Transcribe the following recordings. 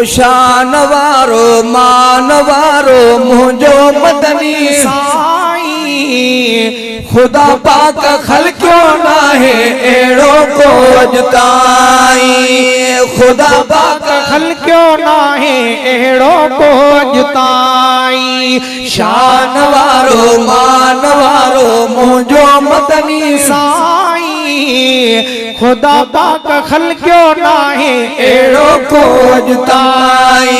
शान वारो मान वारो मुझो मदनी साईं खुदा पाक खल्क्यो ना है एड़ो को अजताई खुदा पाक खल्क्यो ना है एड़ो को अजताई शान वारो मान वारो मुझो मदनी साईं खुदा पाक खल्क्यो ना है एड़ो को अजताई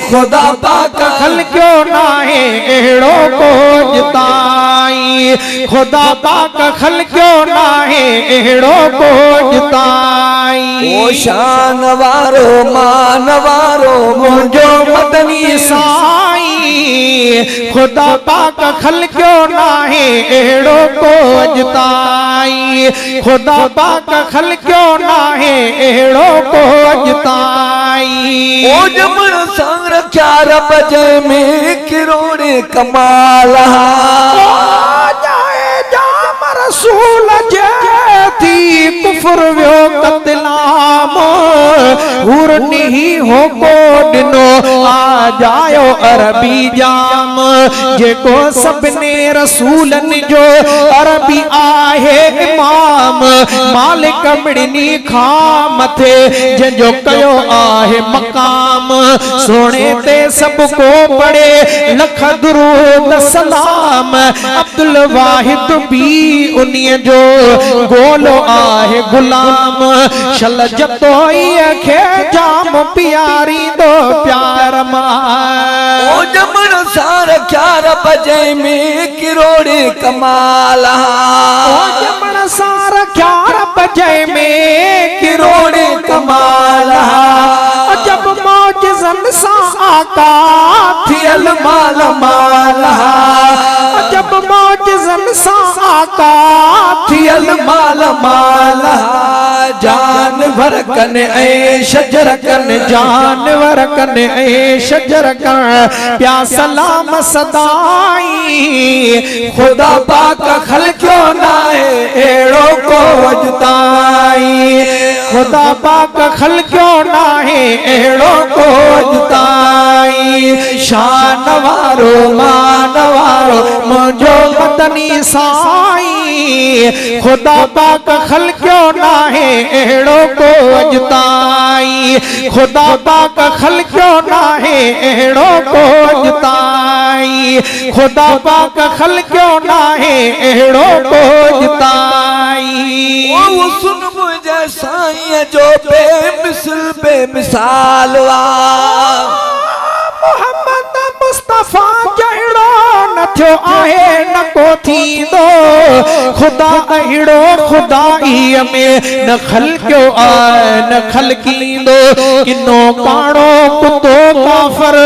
खुदा पाक खल्क्यो ना है एड़ो को अजताई खुदा पाक खल्क्यो ना है एड़ो को अजताई ओ शान वारो मान वारो मुझो मदनी साईं खुदा पाक खल्क्यो ना है एड़ो को अजताई खुदा पाक खल्क्यो ना है एड़ो को अजताई ओ जमन संग रख्या रब जे में किरोड़े कमाल रसूल थी कुफर व्यो कतलाम हुरनी हो को दिनो आ जायो अरबी जाम जेको सबने रसूलन जो अरबी आहे इमाम मालिक मिड़नी खाम थे जो कयो आहे मकाम सोने ते सबको पड़े लख दुरूद सलाम अब्दुल वाहिद भी उन्हीं जो गोलो आहे गुलाम शल जतोई खे जाम प्यारी दो प्यार मां ओ जमन सार क्यार बजे में किरोड़े कमाल ओ जमन सार क्यार बजे में किरोड़े कमाल जब मौजज़न सा आका थियल माल माल जब मौजज़न सा आका थियल माल माल जानवर कन ऐ शजर कन जानवर कन ऐ शजर कन प्या सलाम सदाई खुदा पाक खल्क्यो ना है एड़ो को अजताई खुदा पाक खल्क्यो ना है एड़ो को अजताई शान वारो मान वारो मुझो मदनी साईं खुदा पाक खल्क्यो ना है एड़ो को अजताई खुदा पाक खल्क्यो ना है एड़ो को अजताई खुदा पाक खल्क्यो ना है एड़ो को अजताई ओ सुन मुझे साईं जो बेमिसल बेमिसाल वा मोहम्मद मुस्तफा जहिड़ो न थियो आहे न को थींदो खुदा अहिड़ो खुदाईअ में न खल्क्यो आहे न खल्कींदो किनो काणो कुतो काफ़र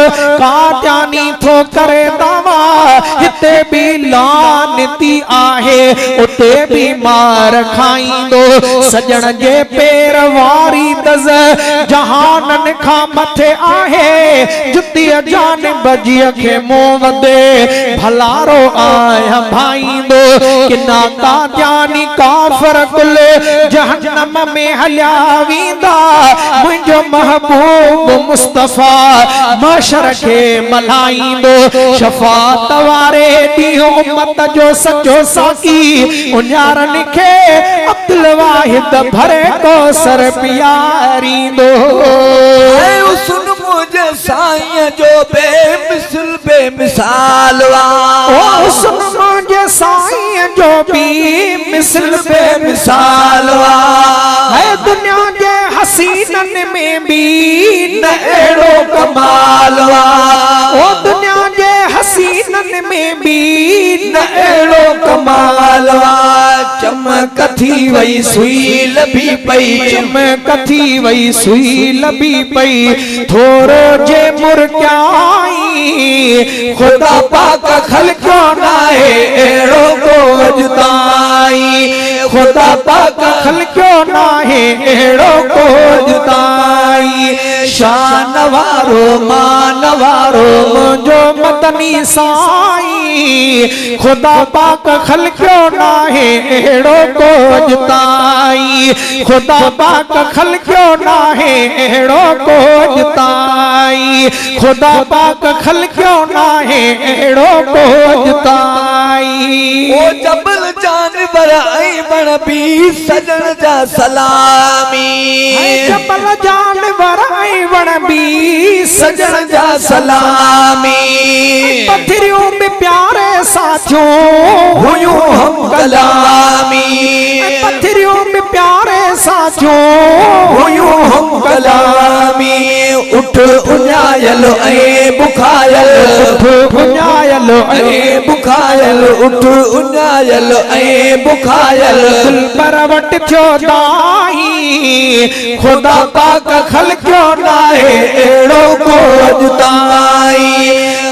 कात्यानी थो करे दावा हिते भी लानती आहे उते भी मार खाईंदो सजण जे पेर वारी दज़ जहानन खां मथे आहे जुतीअ जानिब जी खे मुंह वधे भलारो आया भाईंदो किना कात्यानी काफ़र कुल जहन्नम में हलिया वींदा मुंहिंजो महबूब मुस्तफा महशर खे मल्हाईंदो शफात वारे ॾींहुं उम्मत जो सचो साकी उन्यारनि खे अब्दुल वाहिद भरे कौसर पियारींदो ऐ सुन मुझे साईं जो बेमिसल बेमिसाल वा ओ सुन मुझे साईं जो बेमिसल बेमिसाल वा है दुनिया जे हसीनन में भी न एड़ो कमाल वा ओ दुनिया जे हसीनन में भी न एड़ो कमाल वा चमक थी वई सुई लभी पई चमक थी वई सुई लभी पई थोरो जे मुरकाई खुदा पाक खल्क्यो ना है एड़ो को अजताई खुदा पाक खल्क्यो ना है एड़ो को अजताई शान वारो मान वारो मुझो मदनी साईं खुदा पाक खल्क्यो ना है एड़ो को अजताई खुदा पाक खल्क्यो ना है एड़ो को अजताई खुदा पाक खलकियो नाहे एड़ो को अजताई ओ जबल जानवर आई बण बी सजण जा सलामी जबल जानवर आई बण बी सजण जा सलामी पथरियों में प्यारे साथियों हुयूं हम कलामी पथरियों में प्यारे साथियों हुयूं हम कलामी उठ उन्यायल ए बुखायल उठ उन्यायल ए बुखायल उठ उन्यायल ए बुखायल दिल पर वट चौदाई खुदा पाक खलकियो नाहे एड़ो को अजताई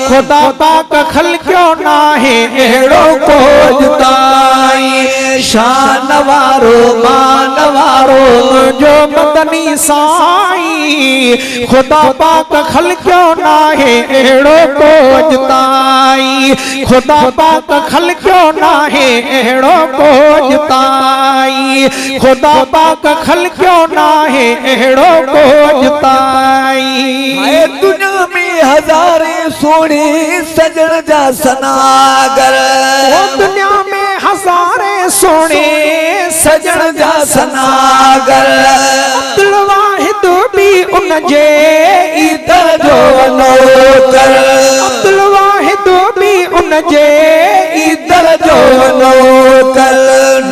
खुदा पाक खलकियो नाहे एड़ो को अजताई शान वारो मान वारो जो मदनी साई खुदा पाक खलकियो नाहे एड़ो को अजताई खुदा पाक खलकियो नाहे एड़ो को अजताई खुदा पाक खलकियो नाहे एड़ो को अजताई दुनिया में हजारे सोने सजण जा सनागर दुनिया में हजारे सोने सजण जा सनागर अब्दुल वाहिद भी उन जे इधर जो नौकर अब्दुल वाहिद भी उन जे इधर जो नौकर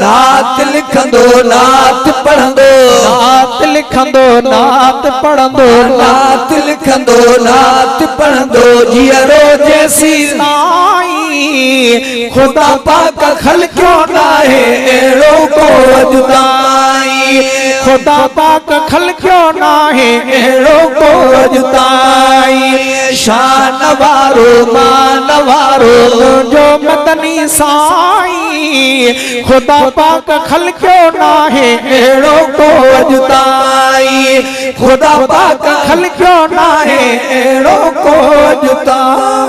नात लिखंदो नात पढ़ंदो नात लिखंदो नात पढ़ंदो नात लिखंदो नात पढ़ंदो जियरो जैसी नाई खुदा पाक खलकियो नाहे एड़ो को अजताई खुदा पाक खलकियो नाहे एड़ो को अजताई शान वारो मान वारो जो मदनी साई खुदा पाक खलकियो नाहे एड़ो को अजताई खुदा पाक खलकियो नाहे एड़ो को अजताई